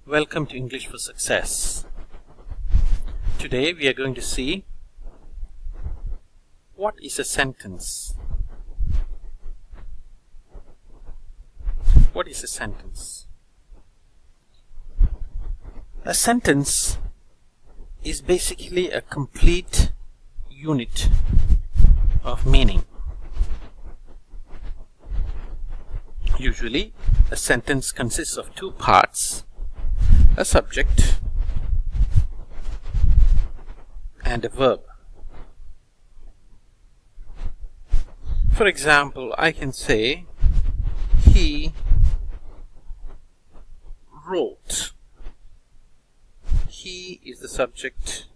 Welcome to English for Success. Today we are going to see what is a sentence. What is a sentence? A sentence is basically a complete unit of meaning. Usually, a sentence consists of two parts: a subject and a verb. For example, I can say, he wrote. He is the subject,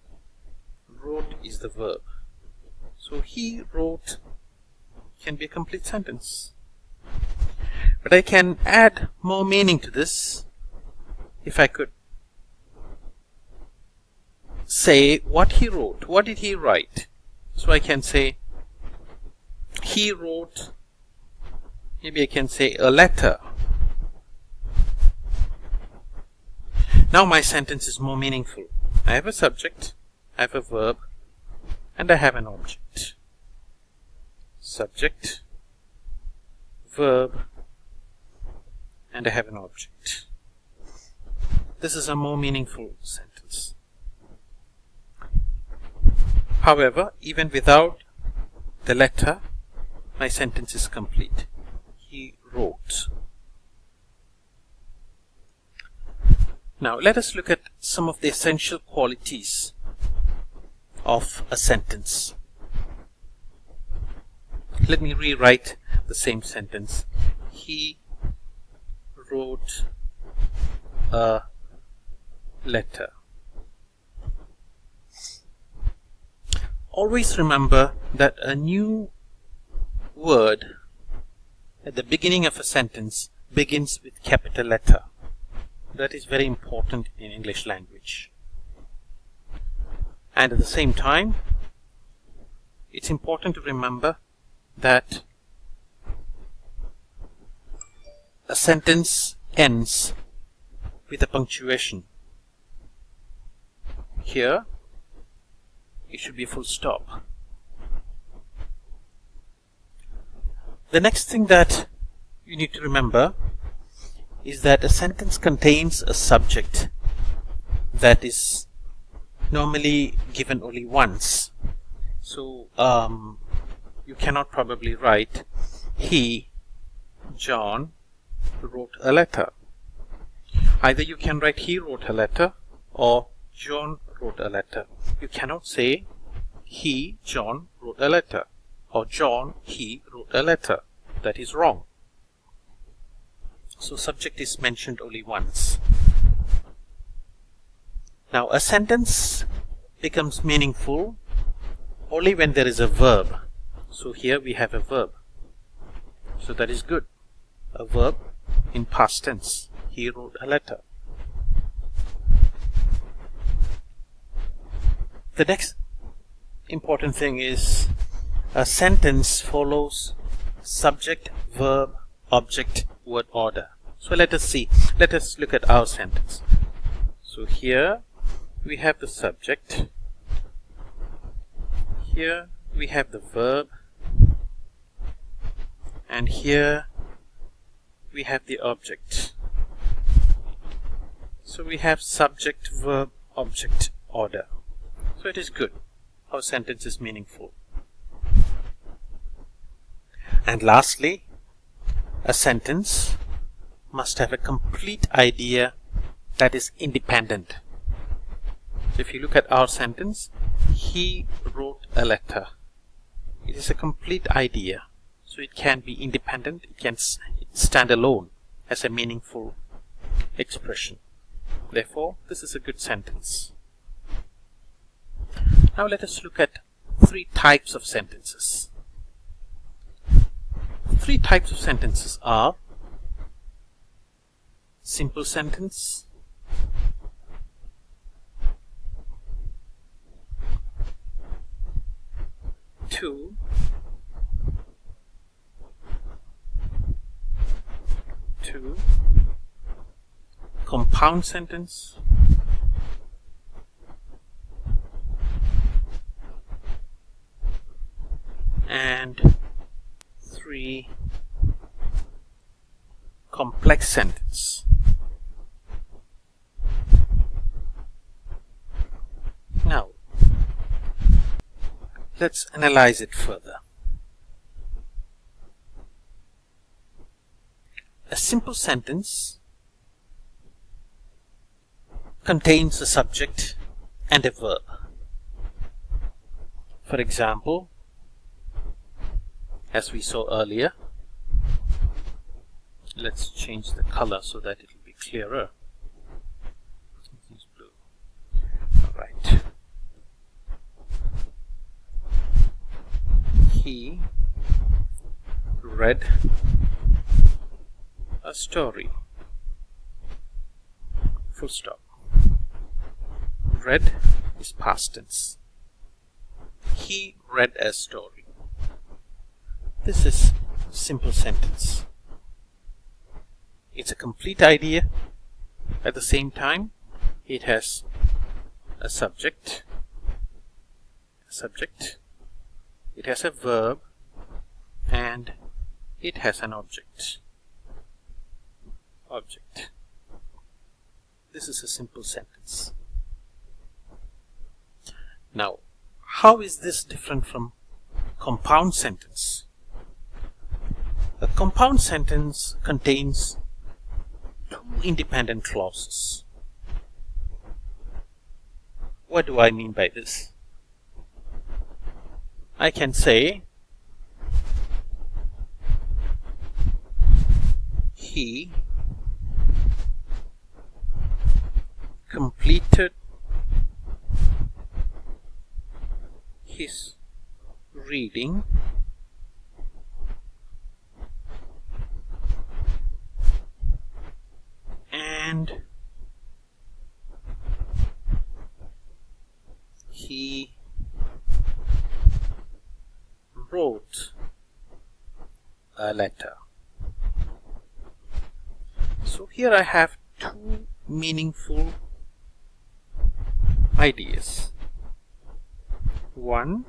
wrote is the verb. So he wrote can be a complete sentence. But I can add more meaning to this if I could say what he wrote. What did he write? So I can say he wrote, maybe I can say a letter. Now my sentence is more meaningful. I have a subject, I have a verb, and I have an object. Subject, verb, and I have an object. This is a more meaningful sentence. However, even without the letter, my sentence is complete. He wrote. Now, let us look at some of the essential qualities of a sentence. Let me rewrite the same sentence. He wrote a letter. Always remember that a new word at the beginning of a sentence begins with capital letter. That is very important in English language. And at the same time, it's important to remember that a sentence ends with a punctuation. Here, it should be a full stop. The next thing that you need to remember is that a sentence contains a subject that is normally given only once. So, you cannot probably write, he, John, wrote a letter. Either you can write he wrote a letter or John wrote a letter. You cannot say he, John, wrote a letter or John, he wrote a letter. That is wrong. So subject is mentioned only once. Now a sentence becomes meaningful only when there is a verb. So here we have a verb. So that is good. A verb in past tense. He wrote a letter. The next important thing is a sentence follows subject, verb, object, word order. So let us see. Let us look at our sentence. So here we have the subject. Here we have the verb. And here we have the object. So we have subject, verb, object, order. So it is good. Our sentence is meaningful. And lastly, a sentence must have a complete idea that is independent. So if you look at our sentence, he wrote a letter. It is a complete idea. So it can be independent, it can stand alone as a meaningful expression. Therefore, this is a good sentence. Now let us look at three types of sentences. Three types of sentences are simple sentence, two, compound sentence, and 3 complex sentence. Now, let's analyze it further. A simple sentence contains a subject and a verb. For example, as we saw earlier, let's change the color so that it will be clearer. This is blue. Alright. He read a story. Full stop. Read is past tense. He read a story. This is simple sentence. It's a complete idea. At the same time, it has a subject, it has a verb, and it has an object. This is a simple sentence. Now, how is this different from compound sentence? A compound sentence contains 2 independent clauses. What do I mean by this? I can say he completed his reading and he wrote a letter. So here I have 2 meaningful ideas. One,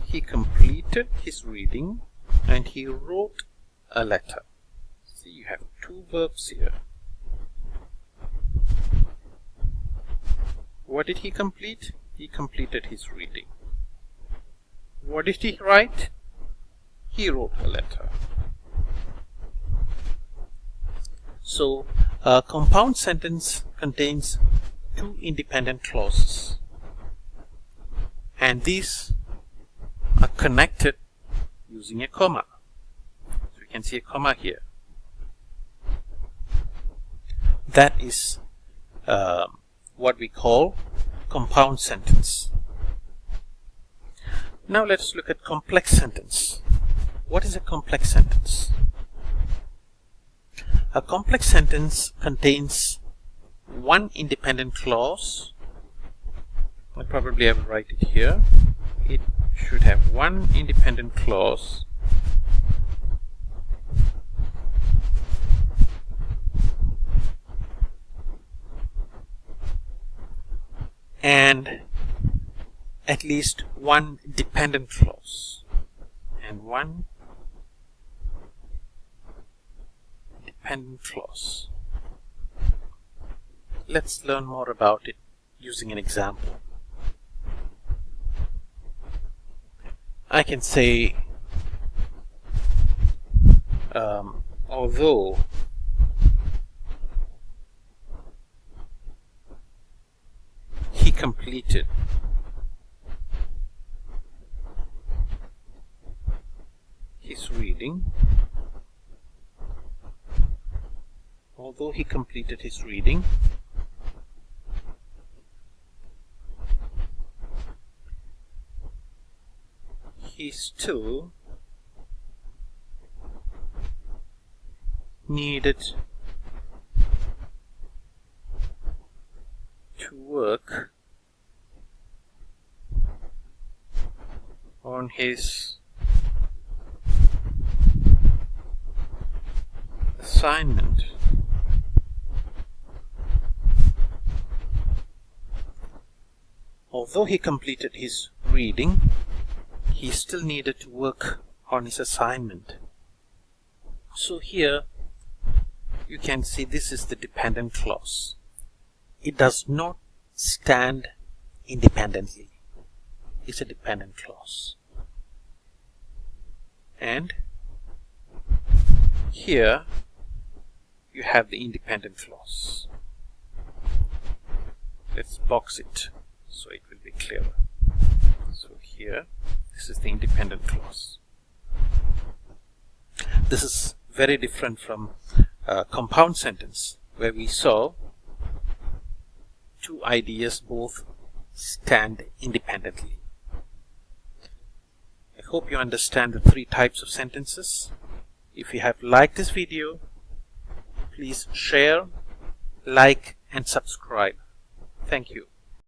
he completed his reading and he wrote a letter. See, you have 2 verbs here. What did he complete? He completed his reading. What did he write? He wrote a letter. So, a compound sentence contains 2 independent clauses, and these are connected using a comma. So you can see a comma here. That is what we call compound sentence. Now let's look at complex sentence. What is a complex sentence? A complex sentence contains 1 independent clause. I probably have to write it here. It should have 1 independent clause and at least 1 dependent clause and 1 dependent clause. Let's learn more about it using an example. I can say although he completed his reading, although he completed his reading, he still needed to work on his assignment although he completed his reading, he still needed to work on his assignment. So here you can see this is the dependent clause. It does not stand independently. It's a dependent clause. And here you have the independent clause. Let's box it so it will be clearer. So here, this is the independent clause. This is very different from a compound sentence, where we saw two ideas both stand independently. I hope you understand the three types of sentences. If you have liked this video, please share, like, and subscribe. Thank you.